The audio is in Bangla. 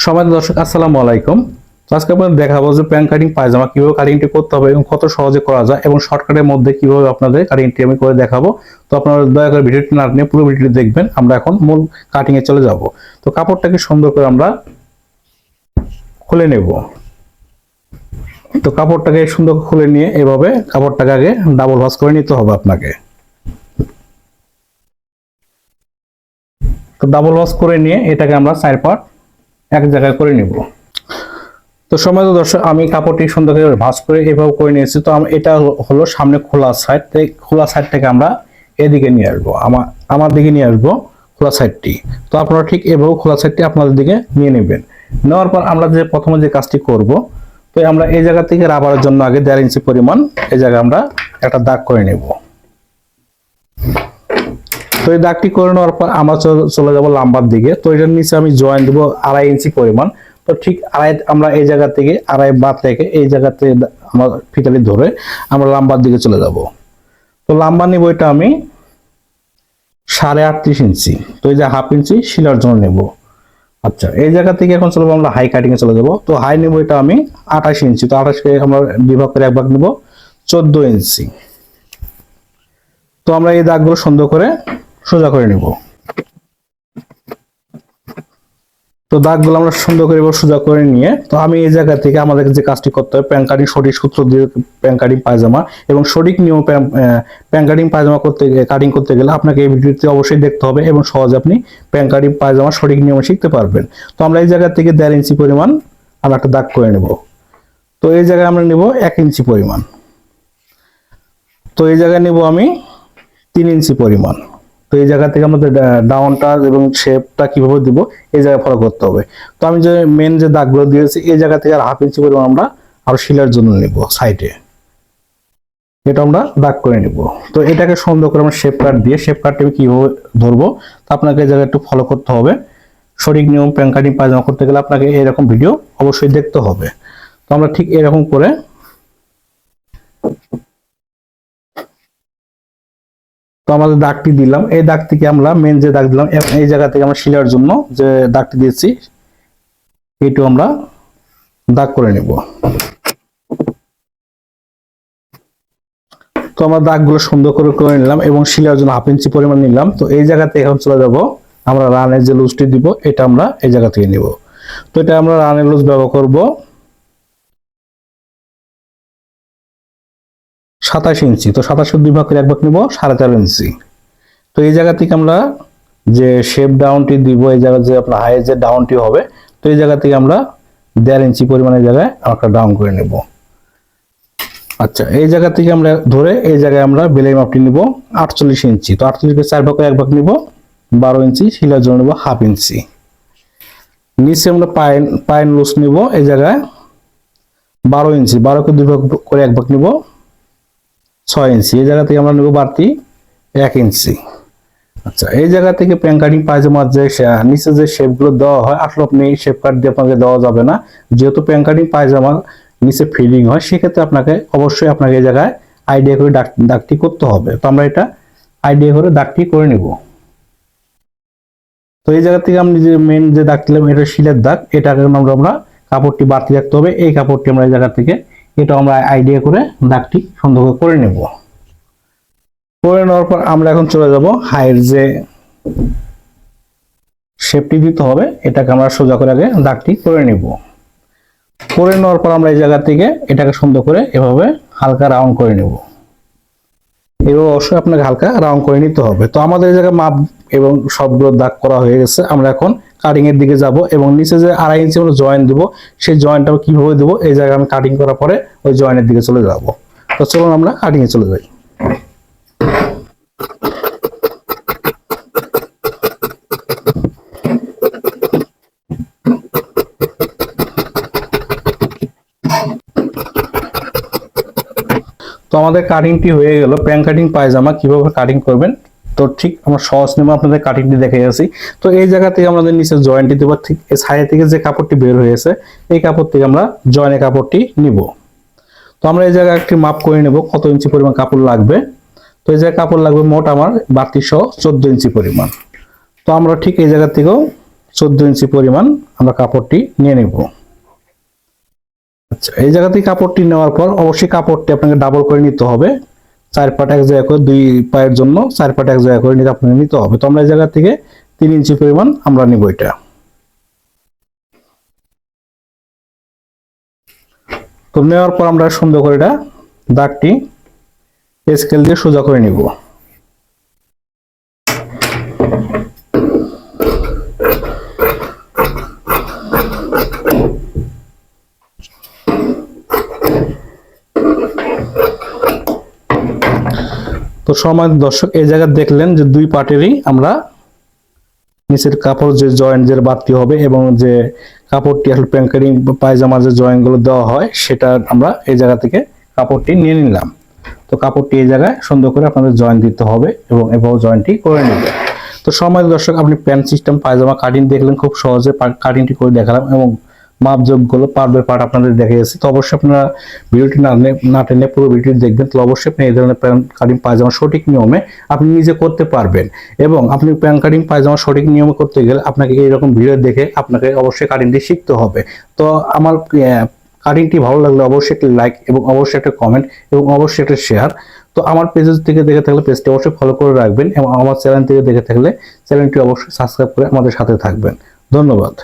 সবাই দর্শক আসসালামু আলাইকুম। তো আজকে আপনাদের দেখাবো যে প্যান্ট কাটিং পায়জামা কিভাবে কাটিংটি করতে হবে এবং কত সহজে করা যায় এবং শর্টকাটের মধ্যে কিভাবে আপনাদের কাটিংটি আমি করে দেখাবো। তো আপনারা দয়া করে ভিডিওটি না টেনে পুরো ভিডিওটি দেখবেন। আমরা এখন মূল কাটিং এ চলে যাব। তো কাপড়টাকে সুন্দর করে আমরা খুলে নেব। তো কাপড়টাকে সুন্দর খুলে নিয়ে এভাবে কাপড়টাকে আগে ডাবল ভাঁজ করে নিতে হবে আপনাকে। তো ডাবল ভাঁজ করে নিয়ে এটাকে আমরা 4 পার্ট এক জায়গায় করে নিব। তো সময় তো দর্শক আমি কাপড়টি সুন্দর করে ভাঁজ করে এভাবে করে নিয়েছি। তো এটা হলো সামনে খোলা সাইড, খোলা সাইডটাকে আমরা এদিকে নিয়ে আসবো, আমার দিকে নিয়ে আসবো খোলা সাইডটি। তো আপনারা ঠিক এভাবে খোলা সাইডটি আপনাদের দিকে নিয়ে নেবেন। নেওয়ার পর আমরা যে প্রথমে যে কাজটি করব, তো আমরা এই জায়গা থেকে রাবারের জন্য আগে 1.5 ইঞ্চি পরিমাণ এই জায়গায় আমরা একটা দাগ করে নেব। তো এই দাগটি করে নেওয়ার পর আমরা চলে যাব লাম্বার দিকে। তো এটার নিচে আমি জয়েন দেবো 2.5 ইঞ্চি পরিমাণ। তো ঠিক আমরা এই জায়গা থেকে 2.5 বাদ রেখে এই জায়গাতে আমরা ফিতাটি ধরে আমরা লাম্বার দিকে চলে যাব। তো লাম্বার নিব এটা আমি 38.5 ইঞ্চি। তো এই যে 1/2 ইঞ্চি শিলার জন্য নেব। আচ্ছা, এই জায়গা থেকে এখন চলবো আমরা হাই কাটিং এ চলে যাব। তো হাই নেব এটা আমি 28 ইঞ্চি। তো 28 কে আমরা বিভাগ করে এক ভাগ নেব 14 ইঞ্চি। তো আমরা এই দাগগুলো সুন্দর করে সোজা করে নেব। তো দাগগুলো আমরা সুন্দর করে সোজা করে নিয়ে, তো আমি এই জায়গা থেকে আমাদের যে কাজটি করতে হবে প্যান্ট কাটিং সঠিক সূত্র দিয়ে প্যান্ট কাটিং পায়জামা এবং সঠিক নিয়ম প্যান্ট কাটিং পায়জামা কাটিং করতে গেলে আপনাকে এই ভিডিওটি অবশ্যই দেখতে হবে এবং সহজে আপনি প্যান্ট কাটিং পায়জামা সঠিক নিয়মে শিখতে পারবেন। তো আমরা এই জায়গা থেকে 1.5 ইঞ্চি পরিমাণ আমরা একটা দাগ করে নেব। তো এই জায়গায় আমরা নেব 1 ইঞ্চি পরিমাণ। তো এই জায়গায় নেব আমি 3 ইঞ্চি পরিমাণ। তো এই জায়গা থেকে আমাদের ডাউনটা এবং শেপটা কিভাবে দিব এই জায়গায় ফলো করতে হবে। তো আমি যে মেন যে দাগগুলো দিয়েছি এই জায়গা থেকে আর 1/2 ইঞ্চি পরিমাণ আমরা আরো শিলার জন্য নেব সাইডে, এটা আমরা দাগ করে নেব। তো এটাকে সুন্দর করে আমরা শেপ কাট দিয়ে শেপ কাটটা কিভাবে ধরবো তা আপনাকে এই জায়গায় একটু ফলো করতে হবে। সঠিক নিয়ম প্যান্ট কাটিং পায়জামা করতে গেলে আপনাকে এরকম ভিডিও অবশ্যই দেখতে হবে। তো আমরা ঠিক এরকম করে তো আমাদের দাগটি দিলাম, এই দাগ থেকে আমরা মেন যে দাগ দিলাম এই জায়গা থেকে আমরা শিলার জন্য যে দাগটি দিয়েছি এইটু আমরা দাগ করে নেব। তো আমরা দাগগুলো সুন্দর করে করে নিলাম এবং শিলার জন্য 1/2 ইঞ্চি পরিমাণ নিলাম। তো এই জায়গাতে এখন চলে যাব আমরা রানের যে লুজটি দিব এটা আমরা এই জায়গা থেকে নিব। তো এটা আমরা রানের লুজ ব্যবহার করব 27 ইঞ্চি। তো 27 দুই ভাগ করে এক ভাগ নিব 4.5 ইঞ্চি। তো এই জায়গা থেকে আমরা যে শেপ ডাউনটি দিব এই জায়গায় যে আপনার হাই যে ডাউনটি হবে, তো এই জায়গা থেকে আমরা 1.5 ইঞ্চি পরিমাণের জায়গায় একটা ডাউন করে নেব। আচ্ছা, এই জায়গা থেকে আমরা ধরে এই জায়গায় আমরা বেলের মাপটি নিব 48 ইঞ্চি। তো 48 কে 4 ভাগ করে এক ভাগ নিব 12 ইঞ্চি, শিলার জন্য নেব 1/2 ইঞ্চি। নিচে আমরা পাইন লুজ নিব এই জায়গায় 12 ইঞ্চি, 12 কে 2 ভাগ করে এক ভাগ নিব 6 ইঞ্চি। এই জায়গা থেকে আমরা নেব বাড়তি 1 ইঞ্চি। আচ্ছা, এই জায়গা থেকে প্যান্ট কাটিং পায়জামার যে নিচে যে শেপগুলো দেওয়া হয় আসলে আপনি শেপ কাট দিয়ে আপনাকে দেওয়া যাবে না, যেহেতু প্যান্ট কাটিং পায়জামা নিচে ফিলিং হয় সেক্ষেত্রে আপনাকে অবশ্যই আপনাকে এই জায়গায় আইডিয়া করে দাগটি করতে হবে। তো আমরা এটা আইডিয়া করে দাগটি করে নেব। তো এই জায়গা থেকে আমি যে মেন যে দাগ দিলাম এটা শিলের দাগ, এটাকে আমরা কাপড়টি বাড়তি রাখতে হবে। এই কাপড়টি আমরা এই জায়গা থেকে এটা আমরা আইডিয়া করে দাগটি সুন্দর করে নেব। করে নেওয়ার পর আমরা এখন চলে যাব হাইয়ের যে শেপটি দিতে হবে এটাকে আমরা সোজা করে আগে দাগটি করে নেব। করে নেওয়ার পর আমরা এই জায়গা থেকে এটাকে সুন্দর করে এভাবে হালকা রাউন্ড করে নেব। এভাবে অবশ্যই আপনাকে হালকা রাউন্ড করে নিতে হবে। তো আমাদের এই জায়গায় মাপ এবং সবগুলো দাগ করা হয়ে গেছে। আমরা এখন কাটিং এর দিকে যাব এবং নিচে যে 2.5 ইঞ্চি আমরা জয়েন দেব সেই জয়েন্টটা কিভাবে দেব এই জায়গায় আমি কাটিং করার পরে ওই জয়েন্টের দিকে চলে যাব। তো চলুন আমরা কাটিং এ চলে যাই। তো আমাদের কাটিংটি হয়ে গেল। প্যান্ট কাটিং পায়জামা কিভাবে কাটিং করবেন তো ঠিক আমরা সহজ নিয়মে আপনাদের কাটিংটি দেখে গেছি। তো এই জায়গা থেকে আমাদের নিচে জয়েন্টটি দেব, ঠিক এই সাইড থেকে যে কাপড়টি বের হয়েছে এই কাপড় থেকে আমরা জয়েন্টের কাপড়টি নিব। তো আমরা এই জায়গায় একটি মাপ করে নেব কত ইঞ্চি পরিমাণ কাপড় লাগবে। তো এই জায়গায় কাপড় লাগবে মোট আমার 32 সহ 14 ইঞ্চি পরিমাণ। তো আমরা ঠিক এই জায়গা থেকেও 14 ইঞ্চি পরিমাণ আমরা কাপড়টি নিয়ে নেব। আচ্ছা, এই জায়গা থেকে কাপড়টি নেওয়ার পর অবশ্যই কাপড়টি আপনাকে ডাবল করে নিতে হবে। 4 পাট এক জায়গা করে, 2 পায়ের জন্য 4 পাট এক জায়গা করে নিতে আপনাকে নিতে হবে। তো আমরা এই জায়গা থেকে 3 ইঞ্চি পরিমাণ আমরা নিব এটা। তো নেওয়ার পর আমরা সুন্দর করে এটা দাগটি স্কেল দিয়ে সোজা করে নিব। তো সম্মানিত দর্শক, এই জায়গা দেখলেন যে 2 পার্টেরই আমরা নিচের কাপড় যে জয়েন্ট যে বাড়তি হবে এবং যে কাপড়টি আসলে প্যাঙ্কারিং পায়জামা যে জয়েন্ট গুলো দেওয়া হয় সেটা আমরা এই জায়গা থেকে কাপড়টি নিয়ে নিলাম। তো কাপড়টি এই জায়গায় সুন্দর করে আপনাদের জয়েন্ট দিতে হবে এবং এভাবে জয়েন্টটি করে নেবেন। তো সম্মানিত দর্শক, আপনি প্যান্ট সিস্টেম পায়জামা কাটিং দেখলেন, খুব সহজে কাটিংটি করে দেখালাম এবং মাপজোকগুলো পার্ট বাই পার্ট আপনাদের দেখিয়েছি। তো অবশ্যই আপনারা ভিডিওটি না টেনে পুরো ভিডিওটি দেখবেন, তাহলে অবশ্যই আপনি এই ধরনের প্যান্ট কাটিং পায়জামা সঠিক নিয়মে আপনি নিজে করতে পারবেন। এবং আপনি প্যান্ট কাটিং পায়জামা সঠিক নিয়মে করতে গেলে আপনাকে এইরকম ভিডিও দেখে আপনাকে অবশ্যই কাটিংটি শিখতে হবে। তো আমার কাটিংটি ভালো লাগলে অবশ্যই একটা লাইক এবং অবশ্যই একটা কমেন্ট এবং অবশ্যই একটা শেয়ার। তো আমার পেজ থেকে দেখে থাকলে পেজটি অবশ্যই ফলো করে রাখবেন এবং আমার চ্যানেল থেকে দেখে থাকলে চ্যানেলটি অবশ্যই সাবস্ক্রাইব করে আমাদের সাথে থাকবেন। ধন্যবাদ।